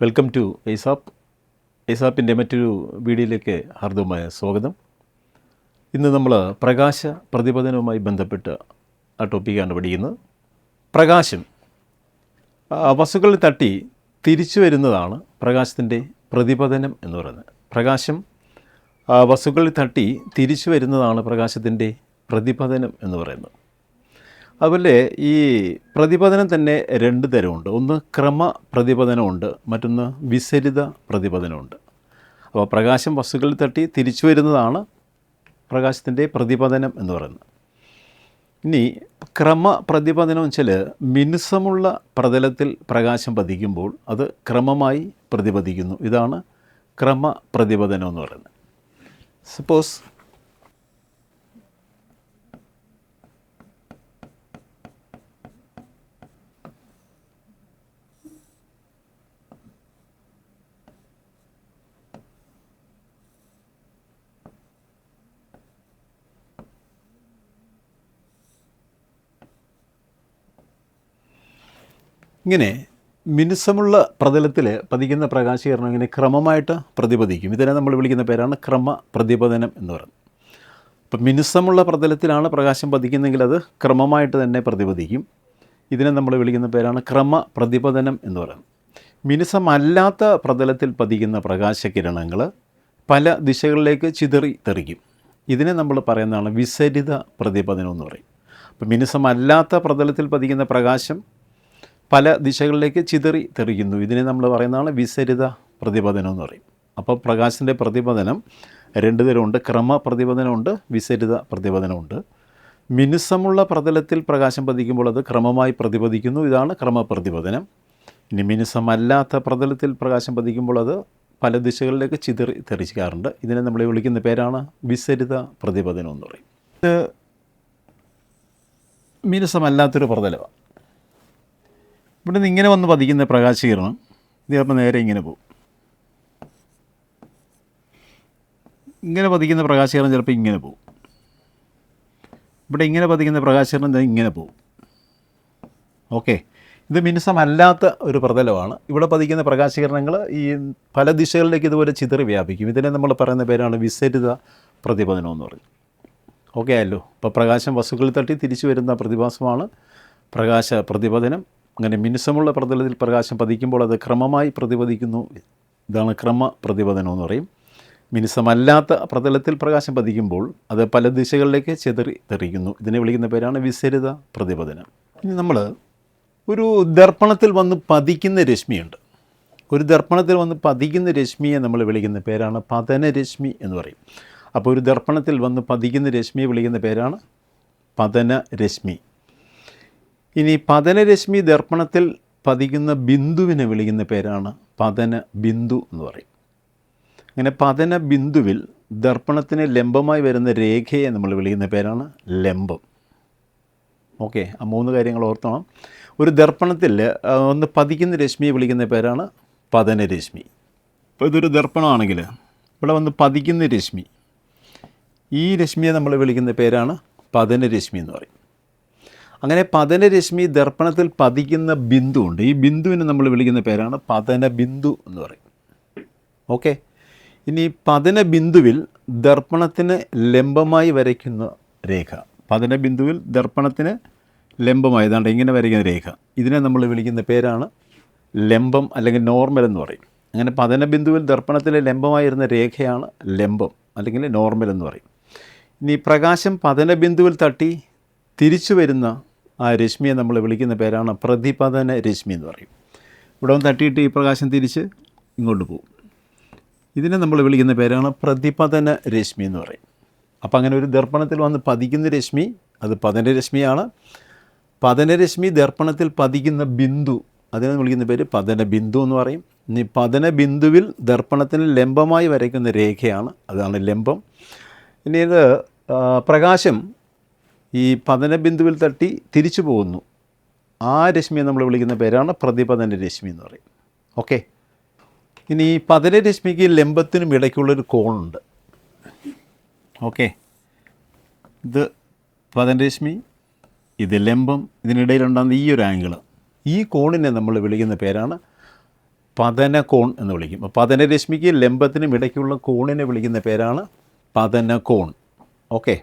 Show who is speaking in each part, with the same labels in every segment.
Speaker 1: Welcome to ഐസാപ്പിൻ്റെ മറ്റൊരു വീഡിയോയിലേക്ക് ഹാർദവമായ സ്വാഗതം. ഇന്ന് നമ്മൾ പ്രകാശ പ്രതിപതനവുമായി ബന്ധപ്പെട്ട ആ ടോപ്പിക്കാണ് പഠിക്കുന്നത്. പ്രകാശം വസ്തുക്കളിൽ തട്ടി തിരിച്ചു വരുന്നതാണ് പ്രകാശത്തിൻ്റെ പ്രതിപതനം എന്ന് പറയുന്നത്. പ്രകാശം വസ്തുക്കളിൽ തട്ടി തിരിച്ചു വരുന്നതാണ് പ്രകാശത്തിൻ്റെ പ്രതിപതനം എന്ന് പറയുന്നത്. അതുപോലെ ഈ പ്രതിപതനം തന്നെ രണ്ട് തരമുണ്ട്. ഒന്ന് ക്രമ പ്രതിപതനമുണ്ട്, മറ്റൊന്ന് വിസരിത പ്രതിപതനമുണ്ട്. അപ്പോൾ പ്രകാശം വസ്തുക്കളിൽ തട്ടി തിരിച്ചു വരുന്നതാണ് പ്രകാശത്തിൻ്റെ പ്രതിപതനം എന്ന് പറയുന്നത്. ഇനി ക്രമ പ്രതിപതനം വെച്ചാൽ മിനുസമുള്ള പ്രതലത്തിൽ പ്രകാശം പതിക്കുമ്പോൾ അത് ക്രമമായി പ്രതിപദിക്കുന്നു. ഇതാണ് ക്രമ പ്രതിപതനം എന്ന് പറയുന്നത്. സപ്പോസ് ഇങ്ങനെ മിനുസമുള്ള പ്രതലത്തിൽ പതിക്കുന്ന പ്രകാശീകരണം ഇങ്ങനെ ക്രമമായിട്ട് പ്രതിപദിക്കും. ഇതിനെ നമ്മൾ വിളിക്കുന്ന പേരാണ് ക്രമ പ്രതിപതനം എന്ന് പറയുന്നത്. അപ്പം മിനുസമുള്ള പ്രതലത്തിലാണ് പ്രകാശം പതിക്കുന്നതെങ്കിൽ അത് ക്രമമായിട്ട് തന്നെ പ്രതിപദിക്കും. ഇതിനെ നമ്മൾ വിളിക്കുന്ന പേരാണ് ക്രമ പ്രതിപതനം എന്ന് പറയുന്നത്. മിനുസമല്ലാത്ത പ്രതലത്തിൽ പതിക്കുന്ന പ്രകാശകിരണങ്ങൾ പല ദിശകളിലേക്ക് ചിതറി തെറിക്കും. ഇതിനെ നമ്മൾ പറയുന്നതാണ് വിസരിത പ്രതിപതനം എന്ന് പറയും. അപ്പം മിനുസമല്ലാത്ത പ്രതലത്തിൽ പതിക്കുന്ന പ്രകാശം പല ദിശകളിലേക്ക് ചിതറി തെറിക്കുന്നു. ഇതിനെ നമ്മൾ പറയുന്നതാണ് വിസരിത പ്രതിപതനം എന്ന് പറയും. അപ്പോൾ പ്രകാശത്തിൻ്റെ പ്രതിപതനം രണ്ട് തരമുണ്ട്. ക്രമ പ്രതിപതനമുണ്ട്, വിസരിത പ്രതിപതനമുണ്ട്. മിനുസമുള്ള പ്രതലത്തിൽ പ്രകാശം പതിക്കുമ്പോൾ അത് ക്രമമായി പ്രതിപദിക്കുന്നു. ഇതാണ് ക്രമ പ്രതിപതനം. ഇനി മിനുസമല്ലാത്ത പ്രതലത്തിൽ പ്രകാശം പതിക്കുമ്പോൾ അത് പല ദിശകളിലേക്ക് ചിതറി തെറിക്കാറുണ്ട്. ഇതിനെ നമ്മൾ വിളിക്കുന്ന പേരാണ് വിസരിത പ്രതിപതനം എന്ന് പറയും. ഇത് മിനുസമല്ലാത്തൊരു പ്രതലമാണ്. ഇവിടെ നിന്ന് ഇങ്ങനെ വന്ന് പതിക്കുന്ന പ്രകാശീകരണം ഇത് ചിലപ്പോൾ നേരെ ഇങ്ങനെ പോകും. ഇങ്ങനെ പതിക്കുന്ന പ്രകാശീകരണം ചിലപ്പോൾ ഇങ്ങനെ പോകും. ഇവിടെ ഇങ്ങനെ പതിക്കുന്ന പ്രകാശീകരണം ഇങ്ങനെ പോകും. ഓക്കെ, ഇത് മിനുസമല്ലാത്ത ഒരു പ്രതലമാണ്. ഇവിടെ പതിക്കുന്ന പ്രകാശീകരണങ്ങൾ ഈ പല ദിശകളിലേക്ക് ഇതുപോലെ ചിതറി വ്യാപിക്കും. ഇതിനെ നമ്മൾ പറയുന്ന പേരാണ് വിസരിത പ്രതിപതനം എന്ന് പറയും. ഓക്കെ ആയല്ലോ. ഇപ്പോൾ പ്രകാശം വസ്തുക്കളിൽ തട്ടി തിരിച്ചു വരുന്ന പ്രതിഭാസമാണ് പ്രകാശ പ്രതിപതനം. അങ്ങനെ മിനുസമുള്ള പ്രതലത്തിൽ പ്രകാശം പതിക്കുമ്പോൾ അത് ക്രമമായി പ്രതിപദിക്കുന്നു. ഇതാണ് ക്രമ പ്രതിപതനം എന്ന് പറയും. മിനുസമല്ലാത്ത പ്രതലത്തിൽ പ്രകാശം പതിക്കുമ്പോൾ അത് പല ദിശകളിലേക്ക് ചിതറി തെറിക്കുന്നു. ഇതിനെ വിളിക്കുന്ന പേരാണ് വിസരിത പ്രതിപതനം. ഇനി നമ്മൾ ഒരു ദർപ്പണത്തിൽ വന്ന് പതിക്കുന്ന രശ്മിയുണ്ട്. ഒരു ദർപ്പണത്തിൽ വന്ന് പതിക്കുന്ന രശ്മിയെ നമ്മൾ വിളിക്കുന്ന പേരാണ് പതനരശ്മി എന്ന് പറയും. അപ്പോൾ ഒരു ദർപ്പണത്തിൽ വന്ന് പതിക്കുന്ന രശ്മിയെ വിളിക്കുന്ന പേരാണ് പതനരശ്മി. ഇനി പതനരശ്മി ദർപ്പണത്തിൽ പതിക്കുന്ന ബിന്ദുവിനെ വിളിക്കുന്ന പേരാണ് പതന ബിന്ദു എന്ന് പറയും. അങ്ങനെ പതന ബിന്ദുവിൽ ദർപ്പണത്തിന് ലംബമായി വരുന്ന രേഖയെ നമ്മൾ വിളിക്കുന്ന പേരാണ് ലംബം. ഓക്കെ, ആ മൂന്ന് കാര്യങ്ങൾ ഓർത്തണം. ഒരു ദർപ്പണത്തിൽ ഒന്ന് പതിക്കുന്ന രശ്മിയെ വിളിക്കുന്ന പേരാണ് പതനരശ്മി. ഇപ്പോൾ ഇതൊരു ദർപ്പണമാണെങ്കിൽ ഇവിടെ വന്ന് പതിക്കുന്ന രശ്മി, ഈ രശ്മിയെ നമ്മൾ വിളിക്കുന്ന പേരാണ് പതനരശ്മി എന്ന് പറയും. അങ്ങനെ പതനരശ്മി ദർപ്പണത്തിൽ പതിക്കുന്ന ബിന്ദുവുണ്ട്. ഈ ബിന്ദുവിനെ നമ്മൾ വിളിക്കുന്ന പേരാണ് പതന ബിന്ദു എന്ന് പറയും. ഓക്കെ, ഇനി പതന ബിന്ദുവിൽ ദർപ്പണത്തിന് ലംബമായി വരയ്ക്കുന്ന രേഖ, പതന ബിന്ദുവിൽ ദർപ്പണത്തിന് ലംബമായി ഏതാണ്ട് ഇങ്ങനെ വരയ്ക്കുന്ന രേഖ, ഇതിനെ നമ്മൾ വിളിക്കുന്ന പേരാണ് ലംബം അല്ലെങ്കിൽ നോർമൽ എന്ന് പറയും. അങ്ങനെ പതന ബിന്ദുവിൽ ദർപ്പണത്തിലെ ലംബമായിരുന്ന രേഖയാണ് ലംബം അല്ലെങ്കിൽ നോർമൽ എന്ന് പറയും. ഇനി പ്രകാശം പതന ബിന്ദുവിൽ തട്ടി തിരിച്ചു വരുന്ന ആ രശ്മിയെ നമ്മൾ വിളിക്കുന്ന പേരാണ് പ്രതിപതന രശ്മി എന്ന് പറയും. ഇവിടെ വന്ന് തട്ടിയിട്ട് ഈ പ്രകാശം തിരിച്ച് ഇങ്ങോട്ട് പോകും. ഇതിനെ നമ്മൾ വിളിക്കുന്ന പേരാണ് പ്രതിപതന രശ്മി എന്ന് പറയും. അപ്പം അങ്ങനെ ഒരു ദർപ്പണത്തിൽ വന്ന് പതിക്കുന്ന രശ്മി അത് പതനരശ്മിയാണ്. പതനരശ്മി ദർപ്പണത്തിൽ പതിക്കുന്ന ബിന്ദു അതിനെ വിളിക്കുന്ന പേര് പതന ബിന്ദു എന്ന് പറയും. ഇനി പതന ബിന്ദുവിൽ ദർപ്പണത്തിന് ലംബമായി വരയ്ക്കുന്ന രേഖയാണ്, അതാണ് ലംബം. ഇനി ഇത് പ്രകാശം ഈ പതന ബിന്ദുവിൽ തട്ടി തിരിച്ചു പോകുന്നു. ആ രശ്മിയെ നമ്മൾ വിളിക്കുന്ന പേരാണ് പ്രതിപതന രശ്മി എന്ന് പറയും. ഓക്കെ, ഇനി ഈ പതനരശ്മിക്ക് ലംബത്തിനും ഇടയ്ക്കുള്ളൊരു കോണുണ്ട്. ഓക്കെ, ഇത് പതനരശ്മി, ഇത് ലംബം, ഇതിനിടയിലുണ്ടാകുന്ന ഈ ഒരു ആംഗിൾ, ഈ കോണിനെ നമ്മൾ വിളിക്കുന്ന പേരാണ് പതനകോൺ എന്ന് വിളിക്കും. അപ്പോൾ പതനരശ്മിക്ക് ലംബത്തിനും ഇടയ്ക്കുള്ള കോണിനെ വിളിക്കുന്ന പേരാണ് പതനകോൺ. ഓക്കെ.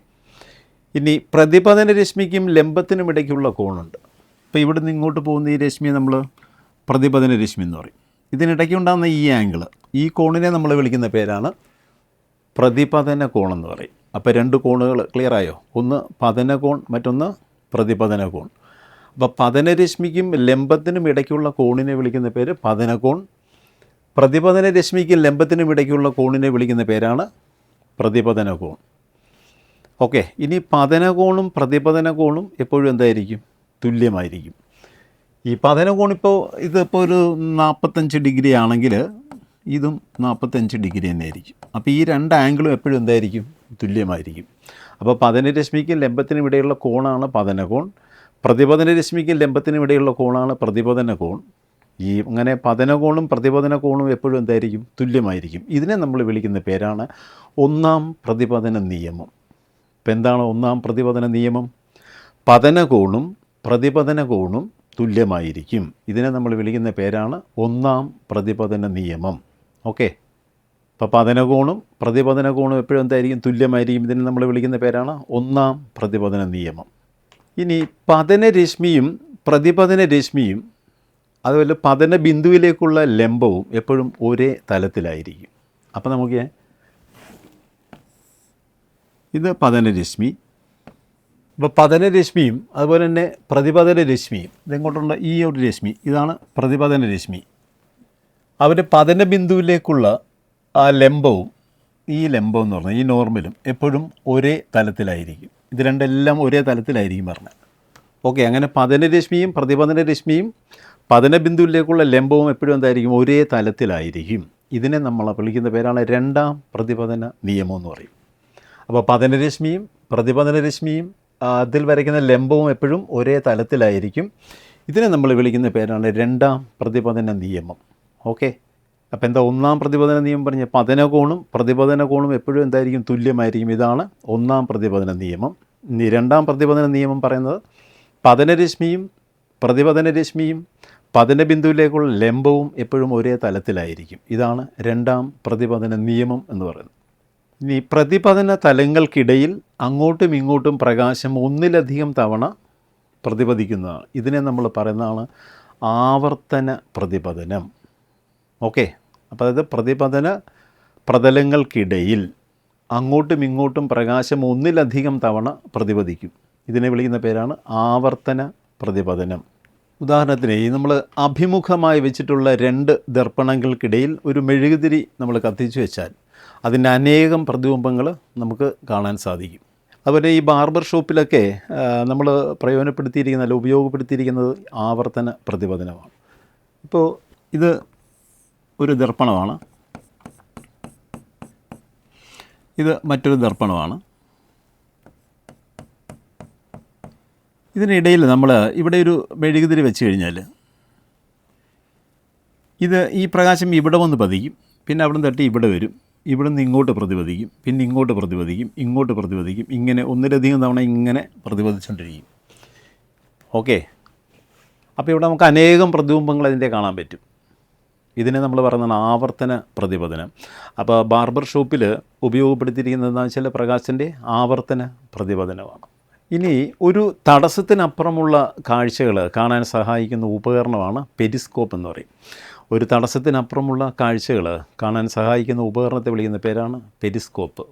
Speaker 1: ഇനി പ്രതിപതനരശ്മിക്കും ലംബത്തിനും ഇടയ്ക്കുള്ള കോണുണ്ട്. ഇപ്പോൾ ഇവിടെ നിന്ന് ഇങ്ങോട്ട് പോകുന്ന ഈ രശ്മിയെ നമ്മൾ പ്രതിപതനരശ്മി എന്ന് പറയും. ഇതിനിടയ്ക്കുണ്ടാകുന്ന ഈ ആംഗിൾ, ഈ കോണിനെ നമ്മൾ വിളിക്കുന്ന പേരാണ് പ്രതിപതനകോൺ എന്ന് പറയും. അപ്പോൾ രണ്ട് കോണുകൾ ക്ലിയറായോ? ഒന്ന് പതനകോൺ, മറ്റൊന്ന് പ്രതിപതനകോൺ. അപ്പോൾ പതനരശ്മിക്കും ലംബത്തിനും ഇടയ്ക്കുള്ള കോണിനെ വിളിക്കുന്ന പേര് പതനകോൺ. പ്രതിപതനരശ്മിക്കും ലംബത്തിനും ഇടയ്ക്കുള്ള കോണിനെ വിളിക്കുന്ന പേരാണ് പ്രതിപതനകോൺ. ഓക്കെ. ഇനി പതനകോണും പ്രതിപതനകോണും എപ്പോഴും എന്തായിരിക്കും? തുല്യമായിരിക്കും. ഈ പതനകോൺ ഇതിപ്പോൾ ഒരു 45 ഡിഗ്രി ആണെങ്കിൽ ഇതും 45 ഡിഗ്രി തന്നെ ആയിരിക്കും. അപ്പോൾ ഈ രണ്ട് ആംഗിളും എപ്പോഴും എന്തായിരിക്കും? തുല്യമായിരിക്കും. അപ്പോൾ പതനരശ്മിക്കും ലംബത്തിനും ഇടയുള്ള കോണാണ് പതനകോൺ. പ്രതിപതനരശ്മിക്കും ലംബത്തിനും ഇടയുള്ള കോണാണ് പ്രതിപതനകോൺ. അങ്ങനെ പതനകോണും പ്രതിപതനകോണും എപ്പോഴും എന്തായിരിക്കും? തുല്യമായിരിക്കും. ഇതിനെ നമ്മൾ വിളിക്കുന്ന പേരാണ് ഒന്നാം പ്രതിപതന നിയമം. ഇപ്പം എന്താണ് ഒന്നാം പ്രതിപതന നിയമം? പതനകോണും പ്രതിപതനകോണും തുല്യമായിരിക്കും. ഇതിനെ നമ്മൾ വിളിക്കുന്ന പേരാണ് ഒന്നാം പ്രതിപതന നിയമം. ഓക്കെ. അപ്പോൾ പതനകോണും പ്രതിപതനകോണും എപ്പോഴും എന്തായിരിക്കും? തുല്യമായിരിക്കും. ഇതിനെ നമ്മൾ വിളിക്കുന്ന പേരാണ് ഒന്നാം പ്രതിപതന നിയമം. ഇനി പതനരശ്മിയും പ്രതിപതനരശ്മിയും അതുപോലെ പതന ബിന്ദുവിലേക്കുള്ള ലംബവും എപ്പോഴും ഒരേ തലത്തിലായിരിക്കും. അപ്പോൾ നമുക്ക് ഇത് പതനരശ്മി. അപ്പോൾ പതനരശ്മിയും അതുപോലെ തന്നെ പ്രതിപതനരശ്മിയും ഇതെങ്ങോട്ടുള്ള ഈ ഒരു രശ്മി, ഇതാണ് പ്രതിപതനരശ്മി. അവരുടെ പതന ബിന്ദുവിലേക്കുള്ള ആ ലംബവും ഈ ലംബം എന്ന് പറഞ്ഞാൽ ഈ നോർമലും എപ്പോഴും ഒരേ തലത്തിലായിരിക്കും. ഇത് രണ്ടെല്ലാം ഒരേ തലത്തിലായിരിക്കും പറഞ്ഞത്. ഓക്കെ. അങ്ങനെ പതനരശ്മിയും പ്രതിപതനരശ്മിയും പതനബിന്ദുവിലേക്കുള്ള ലംബവും എപ്പോഴും എന്തായിരിക്കും? ഒരേ തലത്തിലായിരിക്കും. ഇതിനെ നമ്മൾ വിളിക്കുന്ന പേരാണ് രണ്ടാം പ്രതിപതന നിയമം എന്ന് പറയും. അപ്പോൾ പതനരശ്മിയും പ്രതിപതനരശ്മിയും അതിൽ വരയ്ക്കുന്ന ലംബവും എപ്പോഴും ഒരേ തലത്തിലായിരിക്കും. ഇതിനെ നമ്മൾ വിളിക്കുന്ന പേരാണ് രണ്ടാം പ്രതിപതന നിയമം. ഓക്കെ. അപ്പോൾ എന്താ ഒന്നാം പ്രതിപതന നിയമം പറഞ്ഞ പതനകോണും പ്രതിപതനകോണും എപ്പോഴും എന്തായിരിക്കും? തുല്യമായിരിക്കും. ഇതാണ് ഒന്നാം പ്രതിപതന നിയമം. ഇനി രണ്ടാം പ്രതിപതന നിയമം പറയുന്നത് പതനരശ്മിയും പ്രതിപതനരശ്മിയും പതനബിന്ദുവിലേക്കുള്ള ലംബവും എപ്പോഴും ഒരേ തലത്തിലായിരിക്കും. ഇതാണ് രണ്ടാം പ്രതിപതന നിയമം എന്ന് പറയുന്നത്. ഇനി പ്രതിപതന തലങ്ങൾക്കിടയിൽ അങ്ങോട്ടും ഇങ്ങോട്ടും പ്രകാശം ഒന്നിലധികം തവണ പ്രതിപദിക്കുന്നതാണ്. ഇതിനെ നമ്മൾ പറയുന്നതാണ് ആവർത്തന പ്രതിപതനം. ഓക്കെ. അപ്പോൾ അതായത് പ്രതിപതന പ്രതലങ്ങൾക്കിടയിൽ അങ്ങോട്ടും ഇങ്ങോട്ടും പ്രകാശം ഒന്നിലധികം തവണ പ്രതിപദിക്കും. ഇതിനെ വിളിക്കുന്ന പേരാണ് ആവർത്തന പ്രതിപതനം. ഉദാഹരണത്തിന് നമ്മൾ അഭിമുഖമായി വെച്ചിട്ടുള്ള രണ്ട് ദർപ്പണങ്ങൾക്കിടയിൽ ഒരു മെഴുകുതിരി നമ്മൾ കത്തിച്ചു വെച്ചാൽ അതിൻ്റെ അനേകം പ്രതിബിംബങ്ങൾ നമുക്ക് കാണാൻ സാധിക്കും. അതുപോലെ ഈ ബാർബർ ഷോപ്പിലൊക്കെ നമ്മൾ പ്രയോജനപ്പെടുത്തിയിരിക്കുന്ന അല്ല ഉപയോഗപ്പെടുത്തിയിരിക്കുന്നത് ആവർത്തന പ്രതിപതനമാണ്. ഇപ്പോൾ ഇത് ഒരു ദർപ്പണമാണ്, ഇത് മറ്റൊരു ദർപ്പണമാണ്. ഇതിനിടയിൽ നമ്മൾ ഇവിടെ ഒരു മെഴുകുതിരി വെച്ച് കഴിഞ്ഞാൽ ഈ പ്രകാശം ഇവിടെ വന്ന് പതിക്കും, പിന്നെ അവിടെ നിന്ന് തട്ടി ഇവിടെ വരും, ഇവിടെ നിന്ന് ഇങ്ങോട്ട് പ്രതിപദിക്കും, പിന്നെ ഇങ്ങോട്ട് പ്രതിപദിക്കും, ഇങ്ങോട്ട് പ്രതിപദിക്കും, ഇങ്ങനെ ഒന്നിലധികം തവണ ഇങ്ങനെ പ്രതിപദിച്ചുകൊണ്ടിരിക്കും. ഓക്കെ. അപ്പോൾ ഇവിടെ നമുക്ക് അനേകം പ്രതിബിംബങ്ങൾ അതിൻ്റെ കാണാൻ പറ്റും. ഇതിനെ നമ്മൾ പറയുന്നതാണ് ആവർത്തന പ്രതിപതനം. അപ്പോൾ ബാർബർ ഷോപ്പിൽ ഉപയോഗപ്പെടുത്തിയിരിക്കുന്നത് എന്താണെന്ന് വെച്ചാൽ പ്രകാശത്തിൻ്റെ ആവർത്തന പ്രതിപതനമാണ്. ഇനി ഒരു തടസ്സത്തിനപ്പുറമുള്ള കാഴ്ചകൾ കാണാൻ സഹായിക്കുന്ന ഉപകരണമാണ് പെരിസ്കോപ്പ് എന്ന് പറയും. ഒരു തടസ്സത്തിനപ്പുറമുള്ള കാഴ്ചകൾ കാണാൻ സഹായിക്കുന്ന ഉപകരണത്തെ വിളിക്കുന്ന പേരാണ് പെരിസ്കോപ്പ്.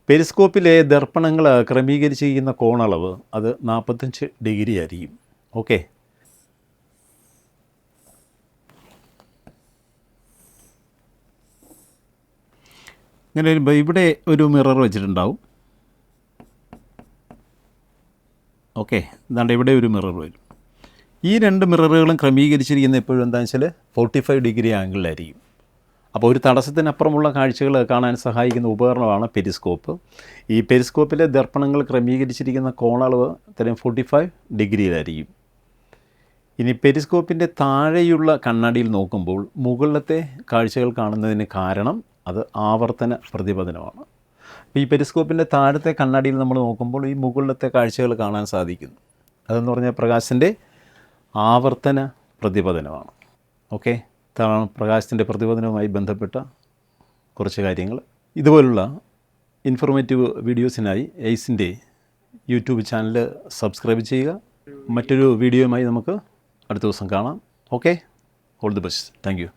Speaker 1: പെരിസ്കോപ്പിലെ ദർപ്പണങ്ങൾ ക്രമീകരിച്ചിരിക്കുന്ന കോണളവ് അത് 45 ഡിഗ്രി ആയിരിക്കും. ഓക്കെ. ഇങ്ങനെ വരുമ്പോൾ ഇവിടെ ഒരു മിറർ വെച്ചിട്ടുണ്ടാവും. ഓക്കെ. എന്താണ്ട് ഇവിടെ ഒരു മിറർ വരും. ഈ രണ്ട് മിററുകളും ക്രമീകരിച്ചിരിക്കുന്ന എപ്പോഴും എന്താണെന്ന് വെച്ചാൽ 45 ഡിഗ്രി ആംഗിളിലായിരിക്കും. അപ്പോൾ ഒരു തടസ്സത്തിനപ്പുറമുള്ള കാഴ്ചകൾ കാണാൻ സഹായിക്കുന്ന ഉപകരണമാണ് പെരിസ്കോപ്പ്. ഈ പെരിസ്കോപ്പിലെ ദർപ്പണങ്ങൾ ക്രമീകരിച്ചിരിക്കുന്ന കോണളവ് 45 ഡിഗ്രിയിലായിരിക്കും. ഇനി പെരിസ്കോപ്പിൻ്റെ താഴെയുള്ള കണ്ണാടിയിൽ നോക്കുമ്പോൾ മുകളിലത്തെ കാഴ്ചകൾ കാണുന്നതിന് കാരണം അത് ആവർത്തന പ്രതിപതനമാണ്. അപ്പോൾ ഈ പെരിസ്കോപ്പിൻ്റെ താഴത്തെ കണ്ണാടിയിൽ നമ്മൾ നോക്കുമ്പോൾ ഈ മുകളിലത്തെ കാഴ്ചകൾ കാണാൻ സാധിക്കുന്നു. അതെന്ന് പറഞ്ഞാൽ പ്രകാശത്തിൻ്റെ ആവർത്തന പ്രതിപതനമാണ്. ഓക്കെ. പ്രകാശത്തിൻ്റെ പ്രതിപതനവുമായി ബന്ധപ്പെട്ട കുറച്ച് കാര്യങ്ങൾ. ഇതുപോലുള്ള ഇൻഫോർമേറ്റീവ് വീഡിയോസിനായി എയ്സിൻ്റെ യൂട്യൂബ് ചാനൽ സബ്സ്ക്രൈബ് ചെയ്യുക. മറ്റൊരു വീഡിയോയുമായി നമുക്ക് അടുത്ത ദിവസം കാണാം. Okay, all the best. Thank you.